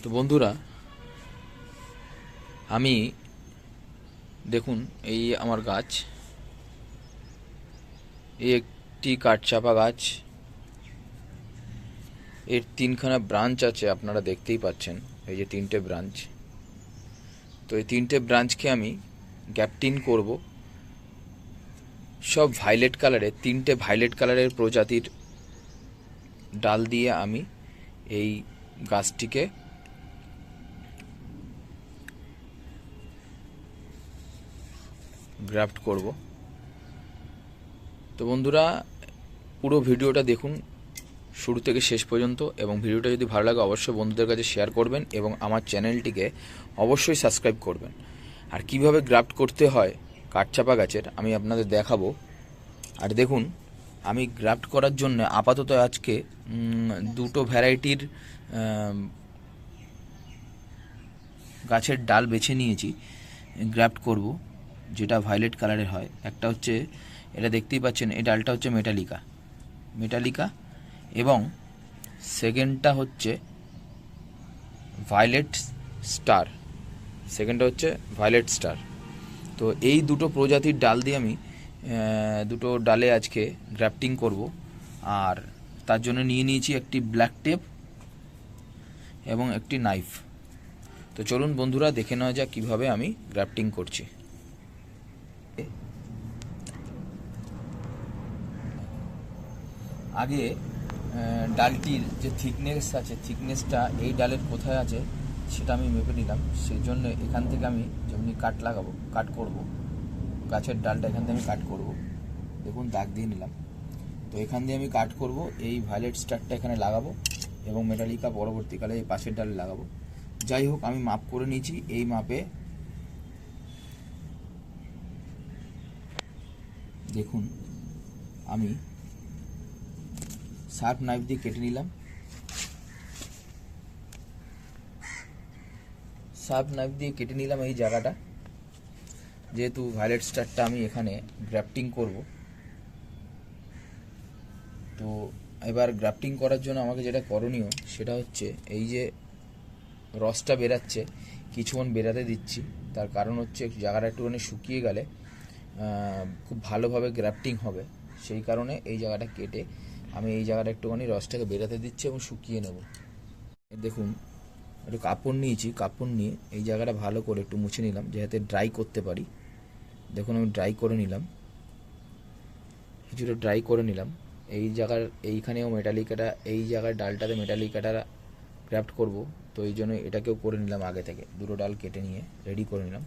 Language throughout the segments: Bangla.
তো বন্ধুরা, আমি দেখুন এই আমার গাছ, এই একটি কাঠচাপা গাছ। এর তিনখানা ব্রাঞ্চ আছে, আপনারা দেখতেই পাচ্ছেন, এই যে তিনটে ব্রাঞ্চ। তো এই তিনটে ব্রাঞ্চকে আমি গ্যাপটিন করব সব ভায়োলেট কালারের, তিনটে ভায়োলেট কালারের প্রজাতির ডাল দিয়ে আমি এই গাছটিকে গ্রাফট করব। তো বন্ধুরা, পুরো ভিডিওটা দেখুন শুরু থেকে শেষ পর্যন্ত, এবং ভিডিওটা যদি ভালো লাগে অবশ্যই বন্ধুদের কাছে শেয়ার করবেন এবং আমার চ্যানেলটিকে অবশ্যই সাবস্ক্রাইব করবেন। আর কিভাবে গ্রাফট করতে হয় কাঠচাপা গাছের আমি আপনাদের দেখাবো। আর দেখুন, আমি গ্রাফট করার জন্য আপাতত আজকে দুটো ভ্যারাইটির গাছের ডাল বেছে নিয়েছি গ্রাফট করব, যেটা ভায়োলেট কালারের হয়। একটা হচ্ছে, এটা দেখতেই পাচ্ছেন, এই ডালটা হচ্ছে মেটালিকা, এবং সেকেন্ডটা হচ্ছে ভায়োলেট স্টার। তো এই দুটো প্রজাতির ডাল দিয়ে আমি দুটো ডালে আজকে গ্রাফটিং করব। আর তার জন্য নিয়ে নিয়েছি একটি ব্ল্যাক টেপ এবং একটি নাইফ। তো চলুন বন্ধুরা, দেখে নেওয়া যাক কীভাবে আমি গ্রাফটিং করছি। আগে ডালটির যে থিকনেস আছে, থিকনেসটা এই ডালের কোথায় আছে সেটা আমি মেপে নিলাম। সেই জন্য এখান থেকে আমি যেমনি কাট করব, গাছের ডালটা এখান থেকে আমি কাট করব। দেখুন, দাগ দিয়ে নিলাম। তো এখান দিয়ে আমি কাট করব, এই ভায়োলেট স্টারটা এখানে লাগাবো এবং মেটালিকা পরবর্তীকালে এই পাশের ডালে লাগাবো। যাই হোক, আমি মাপ করে নিয়েছি। এই মাপে দেখুন, আমি শার্প নাইফ দিয়ে কেটে নিলাম। এই জায়গাটা, যেহেতু ভায়োলেট স্টারটা আমি এখানে গ্রাফটিং করব। তো এবার গ্রাফটিং করার জন্য আমাকে যেটা করণীয় সেটা হচ্ছে, এই যে রসটা বেরাচ্ছে, কিছুক্ষণ বেরাতে দিচ্ছি। তার কারণ হচ্ছে জায়গাটা একটুখানি শুকিয়ে গেলে খুব ভালোভাবে গ্রাফটিং হবে। সেই কারণে এই জায়গাটা কেটে আমি এই জায়গাটা একটুখানি রসটাকে বেরাতে দিচ্ছি এবং শুকিয়ে নেব। দেখুন, একটু কাপড় নিয়েছি, কাপড় নিয়ে এই জায়গাটা ভালো করে একটু মুছে নিলাম, যাতে ড্রাই করতে পারি। দেখুন, আমি কিছুটা ড্রাই করে নিলাম। এই জায়গার এইখানেও মেটালিকাটা, এই জায়গার ডালটাতে মেটালিকাটা গ্রাফট করব। তো এই জন্য এটাকেও করে নিলাম, আগে থেকে দুটো ডাল কেটে নিয়ে রেডি করে নিলাম।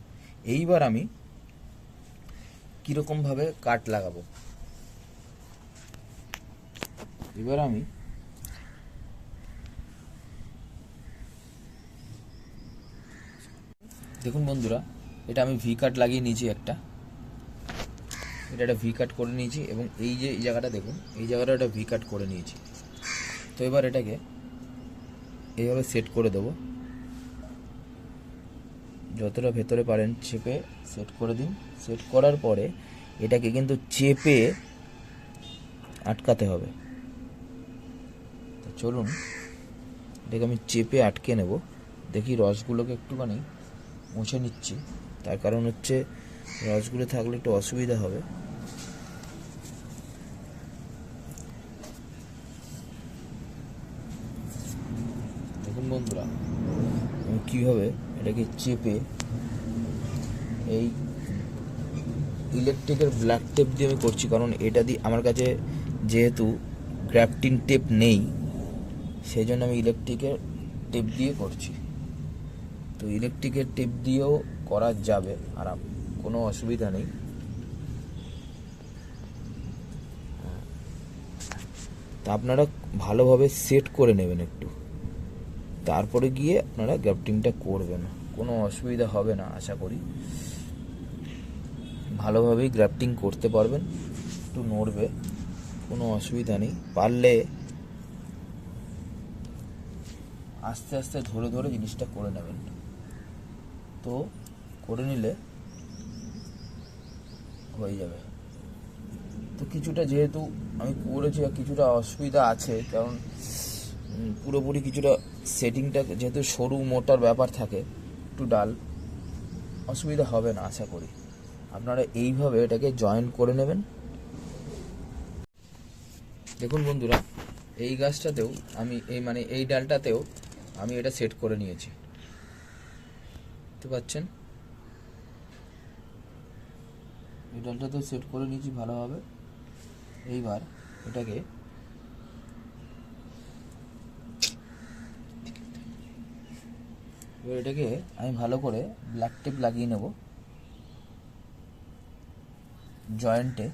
এইবার আমি কীরকমভাবে কাট লাগাবো, এবার আমি দেখুন বন্ধুরা, এটা আমি ভি কাট লাগিয়ে নিয়েছি, একটা ভি কাট করে নিয়েছি, এবং এই যে এই জায়গাটা দেখুন, এই জায়গাটা একটা ভি কাট করে নিয়েছি। তো এবার এটাকে এইভাবে সেট করে দেবো, যতটা ভেতরে পারেন চেপে সেট করে দিন। সেট করার পরে এটাকে কিন্তু চেপে আটকাতে হবে। তো চলুন, এটাকে আমি চেপে আটকে নেব। দেখি, রসগুলোকে একটুখানি মুছে নিচ্ছি, তার কারণ হচ্ছে রসগুলো থাকলে একটু অসুবিধা হবে। দেখুন বন্ধুরা, আমি কীভাবে এটাকে চেপে এই ইলেকট্রিকের ব্ল্যাক টেপ দিয়ে আমি করছি, কারণ এটা দিয়ে আমার কাছে যেহেতু গ্রাফটিং টেপ নেই, সেই জন্য আমি ইলেকট্রিকের টেপ দিয়ে করছি। তো ইলেকট্রিকের টেপ দিয়েও করা যাবে, আরাম, কোনো অসুবিধা নেই। তা আপনারা ভালোভাবে সেট করে নেবেন একটু, তারপরে গিয়ে আপনারা গ্রাফটিংটা করবেন, কোনো অসুবিধা হবে না আশা করি। ভালোভাবেই গ্রাফটিং করতে পারবেন, একটু নড়বে, কোনো অসুবিধা নেই। পারলে আস্তে আস্তে ধরে ধরে জিনিসটা করে নেবেন। তো করে নিলে হয়ে যাবে। তো কিছুটা যেহেতু আমি করেছি, কিছুটা অসুবিধা আছে, কারণ পুরোপুরি কিছুটা সেটিংটা, যেহেতু সরু মোটার ব্যাপার থাকে, একটু ডাল অসুবিধা হবে না আশা করি। আপনারা এইভাবে এটাকে জয়েন করে নেবেন। দেখুন বন্ধুরা, এই গাছটাতেও আমি এই ডালটাতেও আমি এটা সেট করে নিয়েছি, দেখতে পাচ্ছেন। এই ডালটাতেও সেট করে নিয়েছি ভালোভাবে। এইবার এটাকে আমি ভালো করে ব্ল্যাক টেপ লাগিয়ে নেব জয়েন্টে,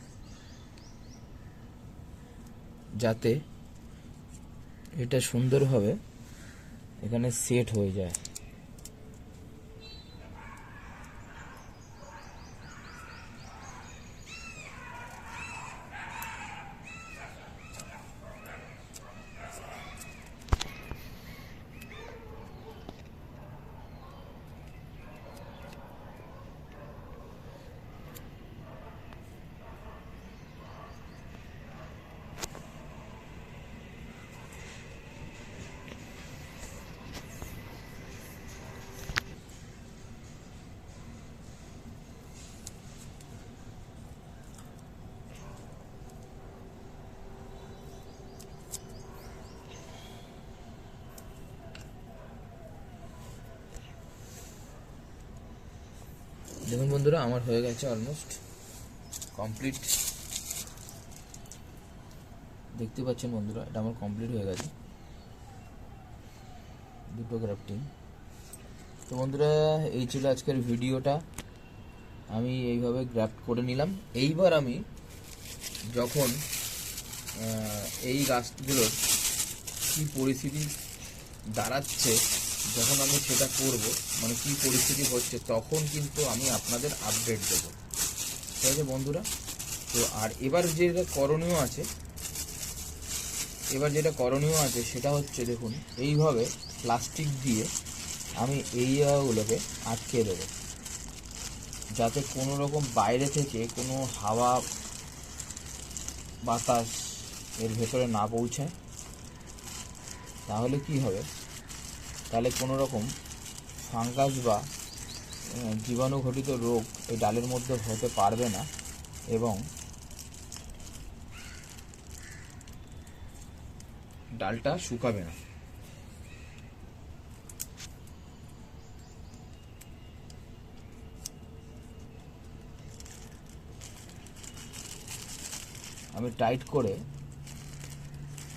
যাতে এটা সুন্দরভাবে এখানে সেট হয়ে যায়। দেখুন বন্ধুরা, আমার হয়ে গেছে অলমোস্ট কমপ্লিট। দেখতে পাচ্ছেন বন্ধুরা, এটা আমার কমপ্লিট হয়ে গেছে, দুটো গ্রাফটিং। তো বন্ধুরা, এই ছিল আজকের ভিডিওটা। আমি এইভাবে গ্রাফট করে নিলাম। এইবার আমি যখন এই গাছগুলোর কী পরিস্থিতি দাঁড়াচ্ছে, যখন আমি সেটা করব, মানে কী পরিস্থিতি হচ্ছে, তখন কিন্তু আমি আপনাদের আপডেট দেবো, ঠিক আছে বন্ধুরা। তো আর এবার যেটা করণীয় আছে সেটা হচ্ছে, দেখুন এইভাবে প্লাস্টিক দিয়ে আমি এই জায়গাগুলোকে আটকে দেবো, যাতে কোনো রকম বাইরে থেকে কোনো হাওয়া বাতাস এর ভেতরে না পৌঁছায়। তাহলে কি হবে, তাহলে কোনো রকম ফাঙ্গাস বা জীবাণু ঘটিত রোগ এই ডালের মধ্যে হতে পারবে না, এবং ডালটা শুকাবে না। আমি টাইট করে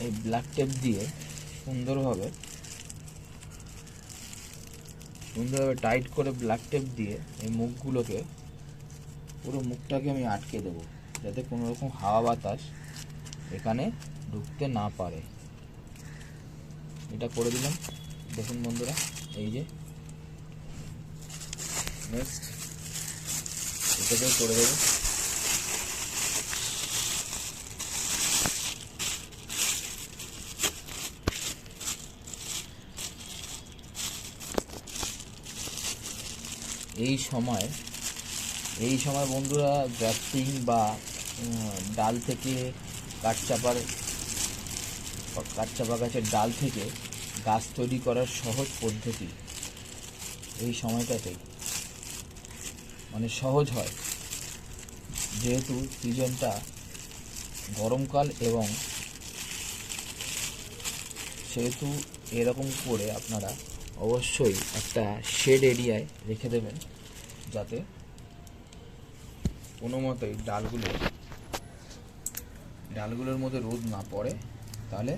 এই ব্ল্যাক টেপ দিয়ে সুন্দরভাবে টাইট করে ব্ল্যাক টেপ দিয়ে এই মুখগুলোকে, পুরো মুখটাকে আমি আটকে দেবো, যাতে কোনো রকম হাওয়া বাতাস এখানে ঢুকতে না পারে। এটা করে দিলাম। দেখুন বন্ধুরা, এই যে নেক্সট এটাকেও করে দেবো। এই সময় বন্ধুরা, গ্রাফটিং বা ডাল থেকে কাঠচাপা গাছের ডাল থেকে গাছ তৈরি করার সহজ পদ্ধতি এই সময়টাতেই মানে সহজ হয়, যেহেতু সিজনটা গরমকাল, এবং সেহেতু এরকম করে আপনারা অবশ্যই একটা শেড এরিয়ায় রেখে দেবেন, যাতে কোনো মতেই ডালগুলোর মধ্যে রোদ না পড়ে। তাহলে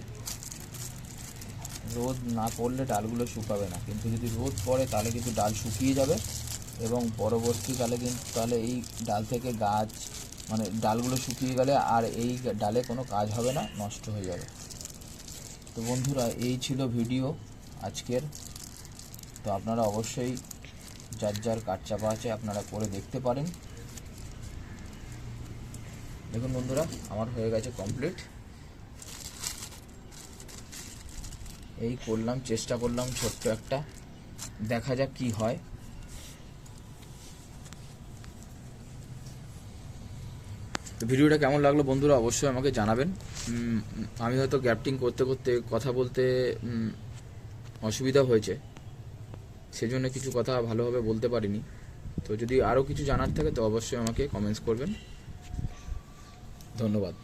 রোদ না পড়লে ডালগুলো শুকাবে না, কিন্তু যদি রোদ পড়ে তাহলে কিন্তু ডাল শুকিয়ে যাবে, এবং পরবর্তীকালে তাহলে এই ডাল থেকে গাছ, মানে ডালগুলো শুকিয়ে গেলে আর এই ডালে কোনো কাজ হবে না, নষ্ট হয়ে যাবে। তো বন্ধুরা, এই ছিল ভিডিও আজকের। তো আপনারা অবশ্যই যার কাঠচাপা আছে আপনারা করে দেখতে পারেন। দেখুন বন্ধুরা, আমার হয়ে গেছে কমপ্লিট। এই করলাম, চেষ্টা করলাম ছোট্ট একটা, দেখা যাক কি হয়। তো ভিডিওটা কেমন লাগলো বন্ধুরা, অবশ্যই আমাকে জানাবেন। আমি হয়তো গ্রাফটিং করতে করতে কথা বলতে অসুবিধা হয়েছে, সেজন্য কিছু কথা ভালোভাবে বলতে পারিনি। তো যদি আরও কিছু জানার থাকে তো অবশ্যই আমাকে কমেন্টস করবেন। ধন্যবাদ।